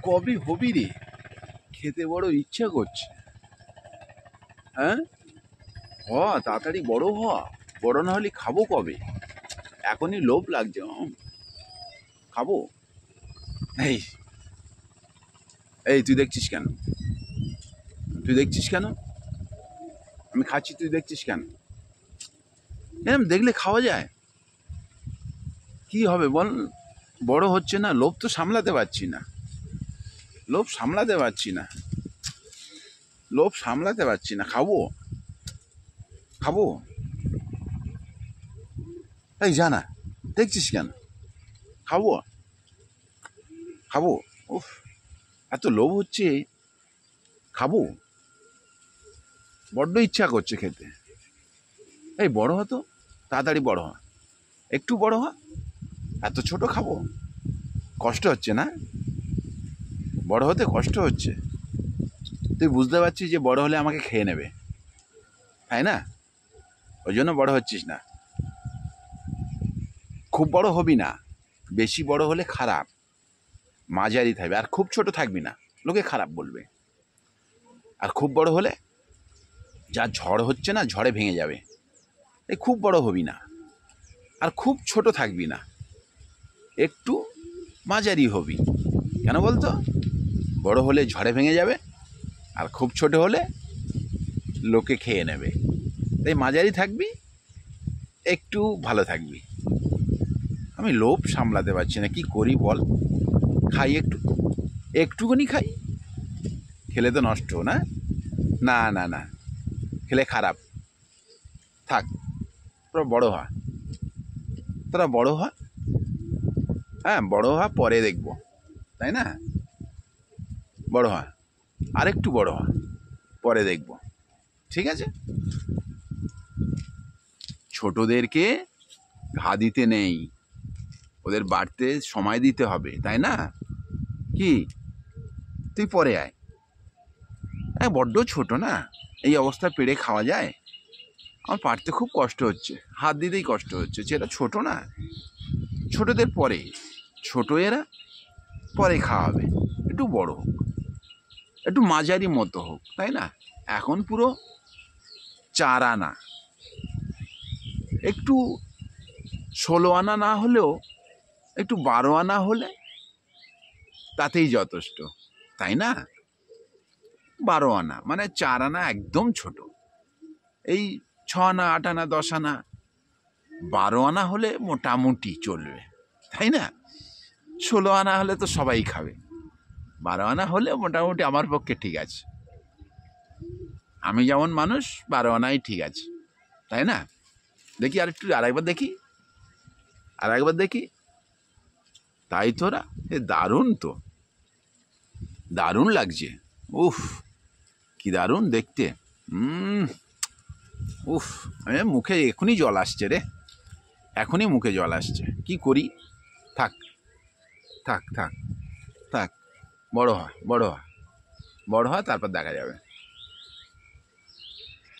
কবে হবি রে? খেতে বড় ইচ্ছা করছে। হ্যাঁ, হ, তাড়াতাড়ি বড় হ। বড় না হলে খাবো কবে? এখনই লোভ লাগছে। খাবো। এই এই তুই দেখছিস কেন? তুই দেখছিস কেন? আমি খাচ্ছি, তুই দেখছিস কেন? এরম দেখলে খাওয়া যায়? কি হবে বল? বড় হচ্ছে না, লোভ তো সামলাতে পারছি না। লোভ সামলাতে পারছি না। লোভ সামলাতে পারছি না। খাবো, খাবো। এই জানা, দেখছিস কেন? খাবো, খাবো। উফ, এত লোভ হচ্ছে। খাবো, বড্ড ইচ্ছা করছে খেতে। এই বড় হ তো, তাড়াতাড়ি বড় হ, একটু বড় হ। এত ছোট খাবো? কষ্ট হচ্ছে না? বড় হতে কষ্ট হচ্ছে। তুই বুঝতে পারছিস যে বড় হলে আমাকে খেয়ে নেবে, তাই না? ওই জন্য বড় হচ্ছিস না। খুব বড় হবি না, বেশি বড় হলে খারাপ। মাঝারি থাকবে, আর খুব ছোট থাকবি না, লোকে খারাপ বলবে। আর খুব বড় হলে যা ঝড় হচ্ছে না, ঝড়ে ভেঙে যাবে। এই খুব বড় হবি না, আর খুব ছোট থাকবি না, একটু মাঝারি হবি। কেন বলতো? বড় হলে ঝড়ে ভেঙে যাবে, আর খুব ছোট হলে লোকে খেয়ে নেবে। তাই মাঝারি থাকবি, একটু ভালো থাকবি। আমি লোভ সামলাতে পারছি না, কি করি বল? খাই একটু, একটুখানি খাই। খেলে তো নষ্ট, না? না না না, খেলে খারাপ। থাক, তোরা বড় হ, তোরা বড় হ। হ্যাঁ, বড় হ, পরে দেখবো, তাই না? বড় হ, আরেকটু বড় হ, পরে দেখবো, ঠিক আছে? ছোটদেরকে ঘা দিতে নেই, ওদের বাড়তে সময় দিতে হবে, তাই না? কি, তুই পরে আয়। বড্ড ছোট না, এই অবস্থা পেড়ে খাওয়া যায়? আমার পারতে খুব কষ্ট হচ্ছে, হাত দিতেই কষ্ট হচ্ছে। সেটা ছোট না, ছোটদের পরে, ছোট এরা পরে খাওয়া হবে। একটু বড় হোক, একটু মাঝারি মতো হোক, তাই না? এখন পুরো 4 আনা, একটু 16 আনা না হলেও একটু 12 আনা হলে তাতেই যথেষ্ট, তাই না? 12 আনা মানে 4 আনা একদম ছোট। এই 6 আনা, 8 আনা, 10 আনা, 12 আনা হলে মোটামুটি চলবে, তাই না? 16 আনা হলে তো সবাই খাবে, 12 আনা হলে মোটামুটি আমার পক্ষে ঠিক আছে। আমি যেমন মানুষ, 12 আনাই ঠিক আছে, তাই না? দেখি আর একটু, আরেকবার দেখি, আরেকবার দেখি। তাই তোরা, এ দারুণ তো, দারুণ লাগছে। উফ, কি দারুণ দেখতে। উফ, মুখে এখনই জল আসছে রে, এখনই মুখে জল আসছে। কি করি? থাক থাক থাক থাক, বড় হ, বড় হ, বড় হ, তারপর দেখা যাবে।